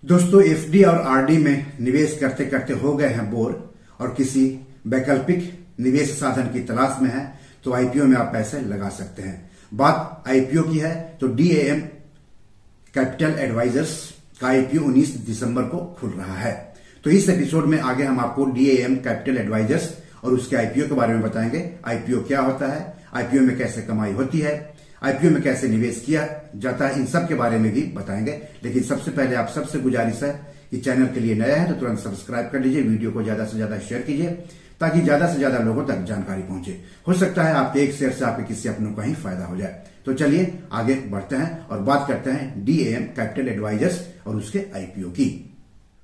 दोस्तों, एफडी और आरडी में निवेश करते करते हो गए हैं बोर और किसी वैकल्पिक निवेश साधन की तलाश में है तो आईपीओ में आप पैसे लगा सकते हैं। बात आईपीओ की है तो डीएएम कैपिटल एडवाइजर्स का आईपीओ 19 दिसंबर को खुल रहा है। तो इस एपिसोड में आगे हम आपको डीएएम कैपिटल एडवाइजर्स और उसके आईपीओ के बारे में बताएंगे। आईपीओ क्या होता है, आईपीओ में कैसे कमाई होती है, आईपीओ में कैसे निवेश किया जाता है, इन सब के बारे में भी बताएंगे। लेकिन सबसे पहले आप सबसे गुजारिश है कि चैनल के लिए नया है तो तुरंत सब्सक्राइब कर लीजिए, वीडियो को ज्यादा से ज्यादा शेयर कीजिए ताकि ज्यादा से ज्यादा लोगों तक जानकारी पहुंचे। हो सकता है आपके एक शेयर से आपके किसी अपनों का ही फायदा हो जाए। तो चलिए आगे बढ़ते हैं और बात करते हैं डीएएम कैपिटल एडवाइजर्स और उसके आईपीओ की।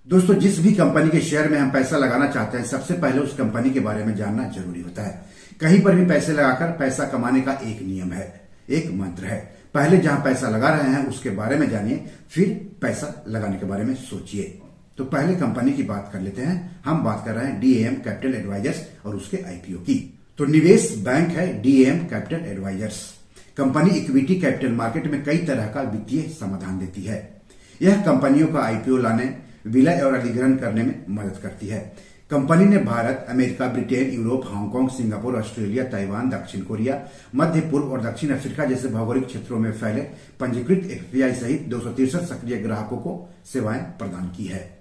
दोस्तों, जिस भी कंपनी के शेयर में हम पैसा लगाना चाहते हैं सबसे पहले उस कंपनी के बारे में जानना जरूरी होता है। कहीं पर भी पैसे लगाकर पैसा कमाने का एक नियम है, एक मंत्र है। पहले जहां पैसा लगा रहे हैं उसके बारे में जानिए, फिर पैसा लगाने के बारे में सोचिए। तो पहले कंपनी की बात कर लेते हैं। हम बात कर रहे हैं डीएएम कैपिटल एडवाइजर्स और उसके आईपीओ की। तो निवेश बैंक है DAM capital advisors. Company equity capital market में कई तरह का वित्तीय समाधान देती है। यह कंपनियों का आईपीओ लाने, विलय और अधिग्रहण करने में मदद करती है। कंपनी ने Bharat, America, Britain, Europe, Hong Kong, Singapore, Australia, Taiwan, दक्षिण कोरिया, मध्य पूर्व और दक्षिण अफ्रीका जैसे भौगोलिक क्षेत्रों में फैले पंजीकृत एफपीआई सहित 263 सक्रिय ग्राहकों को सेवाएं प्रदान की है।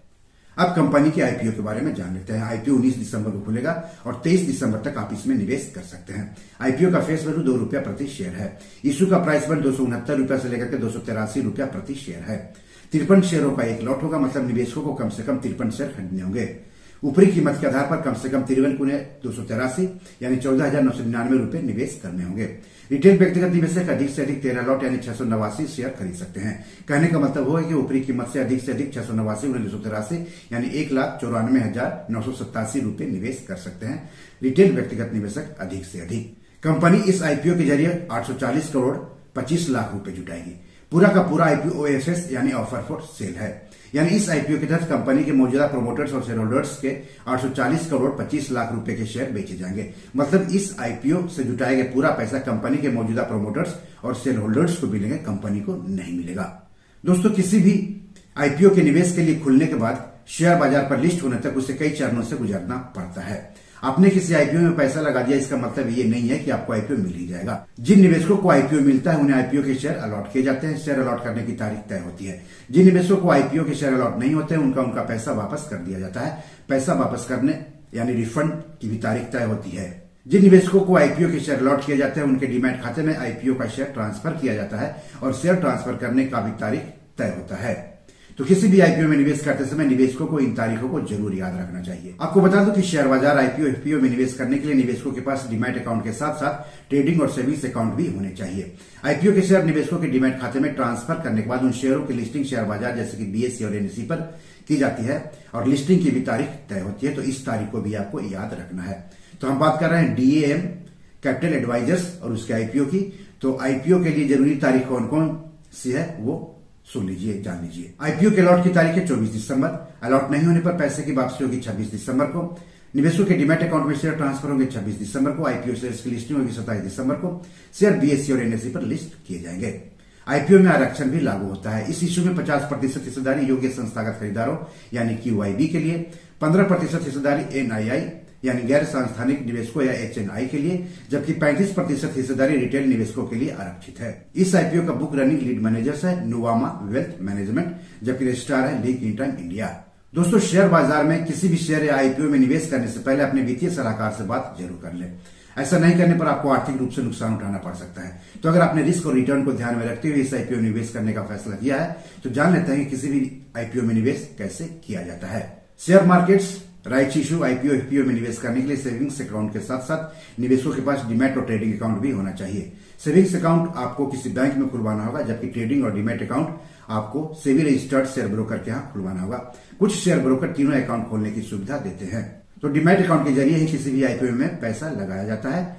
अब कंपनी के आईपीओ के बारे में जान लेते हैं। आईपीओ 19 दिसंबर को खुलेगा और 23 दिसंबर तक आप इसमें निवेश कर सकते हैं। आईपीओ का फेस वैल्यू ₹2 प्रति शेयर है। इशू का प्राइस बन ₹269 से लेकर के ₹283 प्रति शेयर है। 53 शेयरों का एक लॉट होगा, मतलब निवेशकों को कम से कम 53 शेयर खरीदने होंगे। ऊपरी कीमत के आधार पर कम से कम 53 गुने 283 यानी 14,999 रुपए निवेश करने होंगे। रिटेल व्यक्तिगत निवेशक अधिक से अधिक 13 लॉट यानी 689 शेयर खरीद सकते हैं। कहने का मतलब होगा कि ऊपरी कीमत से अधिक 689 गुने 283 यानी 1,94,987 रुपए निवेश कर सकते हैं रिटेल व्यक्तिगत निवेशक अधिक से अधिक। कंपनी इस आईपीओ के जरिए 840 करोड़ 25 लाख रुपए जुटाएगी। पूरा का पूरा आईपीओ ओएफएस यानी ऑफर फॉर सेल है। यानी इस आईपीओ के तहत कंपनी के मौजूदा प्रोमोटर्स और शेयर होल्डर्स के 840 करोड़ 25 लाख रुपए के शेयर बेचे जाएंगे। मतलब इस आईपीओ से जुटाया गया पूरा पैसा कंपनी के मौजूदा प्रोमोटर्स और शेयर होल्डर्स को मिलेंगे, कंपनी को नहीं मिलेगा। दोस्तों, किसी भी आईपीओ के निवेश के लिए खुलने के बाद शेयर बाजार पर लिस्ट होने तक उसे कई चरणों से गुजरना पड़ता है। आपने किसी आईपीओ में पैसा लगा दिया, इसका मतलब ये नहीं है कि आपको आईपीओ मिल ही जाएगा। जिन निवेशकों को आईपीओ मिलता है उन्हें आईपीओ के शेयर अलॉट किए जाते हैं। शेयर अलॉट करने की तारीख तय होती है। जिन निवेशकों को आईपीओ के शेयर अलॉट नहीं होते हैं उनका पैसा वापस कर दिया जाता है। पैसा वापस करने यानी रिफंड की भी तारीख तय होती है। जिन निवेशकों को आईपीओ के शेयर अलॉट किए जाते हैं उनके डीमैट खाते में आईपीओ का शेयर ट्रांसफर किया जाता है और शेयर ट्रांसफर करने का भी तारीख तय होता है। तो किसी भी आईपीओ में निवेश करते समय निवेशकों को इन तारीखों को जरूर याद रखना चाहिए। आपको बता दूं कि शेयर बाजार, आईपीओ, एफपीओ में निवेश करने के लिए निवेशकों के पास डीमैट अकाउंट के साथ साथ ट्रेडिंग और सेविंग्स अकाउंट भी होने चाहिए। आईपीओ के शेयर निवेशकों के डीमैट खाते में ट्रांसफर करने के बाद उन शेयरों की लिस्टिंग शेयर बाजार जैसे कि बीएसई और एनएसई पर की जाती है और लिस्टिंग की भी तारीख तय होती है। तो इस तारीख को भी आपको याद रखना है। तो हम बात कर रहे हैं डीएएम कैपिटल एडवाइजर्स और उसके आईपीओ की। तो आईपीओ के लिए जरूरी तारीख कौन कौन सी है वो सुन लीजिए, जान लीजिए। आईपीओ के अलॉट की तारीख है 24 दिसंबर। अलॉट नहीं होने पर पैसे की वापसी होगी 26 दिसंबर को। निवेशकों के डीमैट अकाउंट में शेयर ट्रांसफर होंगे 26 दिसंबर को। आईपीओ शेयर्स की लिस्टिंग होगी 27 दिसंबर को। शेयर बीएसई और एनएसई पर लिस्ट किए जाएंगे। आईपीओ में आरक्षण भी लागू होता है। इस इशू में 50% हिस्सेदारी योग्य संस्थागत खरीदारों यानी क्यूआईबी के लिए, 15% हिस्सेदारी एनआईआई यानी गैर सांस्थानिक निवेशकों या एचएनआई के लिए, जबकि 35% हिस्सेदारी रिटेल निवेशकों के लिए आरक्षित है। इस आईपीओ का बुक रनिंग लीड मैनेजर्स है नुवामा वेल्थ मैनेजमेंट, जबकि रजिस्ट्रार है लीग इंटर्न इंडिया। दोस्तों, शेयर बाजार में किसी भी शेयर या आईपीओ में निवेश करने से पहले अपने वित्तीय सलाहकार से बात जरूर कर लें। ऐसा नहीं करने पर आपको आर्थिक रूप से नुकसान उठाना पड़ सकता है। तो अगर आपने रिस्क और रिटर्न को ध्यान में रखते हुए इस आईपीओ में निवेश करने का फैसला किया है तो जान लेते हैं कि किसी भी आईपीओ में निवेश कैसे किया जाता है। Share markets, rights issue, IPO, FPO में निवेश करने के लिए सेविंग्स अकाउंट के साथ साथ निवेशकों के पास डीमैट और ट्रेडिंग अकाउंट भी होना चाहिए। सेविंग्स अकाउंट आपको किसी बैंक में खुलवाना होगा, जबकि ट्रेडिंग और डीमैट अकाउंट आपको सेबी रजिस्टर्ड शेयर ब्रोकर के यहाँ खुलवाना होगा। कुछ शेयर ब्रोकर तीनों अकाउंट खोलने की सुविधा देते हैं। तो डीमैट अकाउंट के जरिए ही किसी भी आईपीओ में पैसा लगाया जाता है।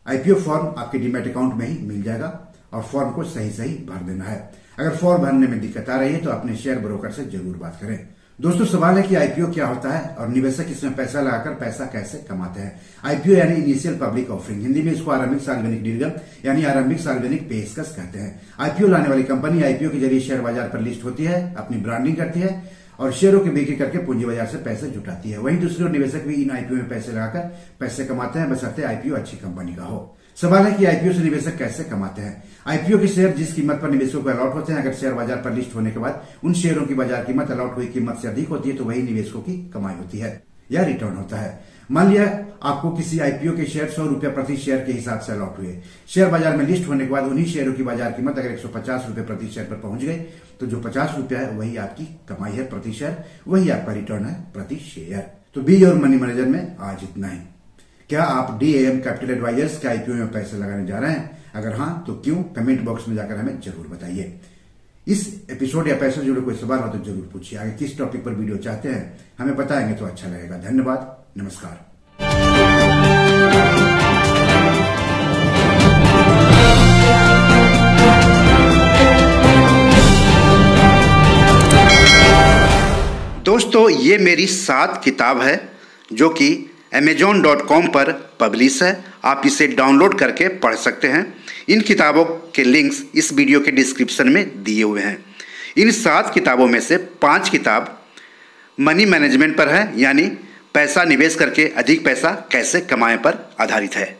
आईपीओ फॉर्म आपके डीमैट अकाउंट में ही मिल जाएगा और फॉर्म को सही सही भर देना है। अगर फॉर्म भरने में दिक्कत आ रही है तो अपने शेयर ब्रोकर से जरूर बात करें। दोस्तों, सवाल है कि आईपीओ क्या होता है और निवेशक इसमें पैसा लगाकर पैसा कैसे कमाते हैं। आईपीओ यानी इनिशियल पब्लिक ऑफरिंग, हिंदी में इसको आरंभिक सार्वजनिक निर्गम यानी आरंभिक सार्वजनिक पेशकश कहते हैं। आईपीओ लाने वाली कंपनी आईपीओ के जरिए शेयर बाजार पर लिस्ट होती है, अपनी ब्रांडिंग करती है और शेयरों की बिक्री करके पूंजी बाजार से पैसे जुटाती है। वहीं दूसरी ओर निवेशक भी इन आईपीओ में पैसे लगाकर पैसे कमाते हैं, बशर्ते आईपीओ अच्छी कंपनी का हो। सवाल है कि आईपीओ से निवेशक कैसे कमाते हैं। आईपीओ के शेयर जिस कीमत पर निवेशकों को अलॉट होते हैं, अगर शेयर बाजार पर लिस्ट होने के बाद उन शेयरों की बाजार कीमत अलॉट हुई कीमत से अधिक होती है तो वही निवेशकों की कमाई होती है या रिटर्न होता है। मान लिया आपको किसी आईपीओ के शेयर 100 रुपया प्रति शेयर के हिसाब से अलॉट हुए। शेयर बाजार में लिस्ट होने के बाद उन्हीं शेयरों की बाजार कीमत अगर 150 रुपए प्रति शेयर पर पहुंच गई तो जो 50 रुपया है वही आपकी कमाई है प्रति शेयर, वही आपका रिटर्न है प्रति शेयर। तो बी योर मनी मैनेजर में आज इतना ही। क्या आप DAM कैपिटल एडवाइजर्स के आईपीओ में पैसे लगाने जा रहे हैं? अगर हां तो क्यों? कमेंट बॉक्स में जाकर हमें जरूर बताइए। इस एपिसोड या पैसे से जुड़े कोई सवाल हो तो जरूर पूछिए। आगे किस टॉपिक पर वीडियो चाहते हैं हमें बताएंगे तो अच्छा लगेगा। धन्यवाद, नमस्कार। दोस्तों, ये मेरी 7 किताब है जो कि Amazon.com पर पब्लिश है। आप इसे डाउनलोड करके पढ़ सकते हैं। इन किताबों के लिंक्स इस वीडियो के डिस्क्रिप्शन में दिए हुए हैं। इन 7 किताबों में से 5 किताब मनी मैनेजमेंट पर है, यानी पैसा निवेश करके अधिक पैसा कैसे कमाएं पर आधारित है।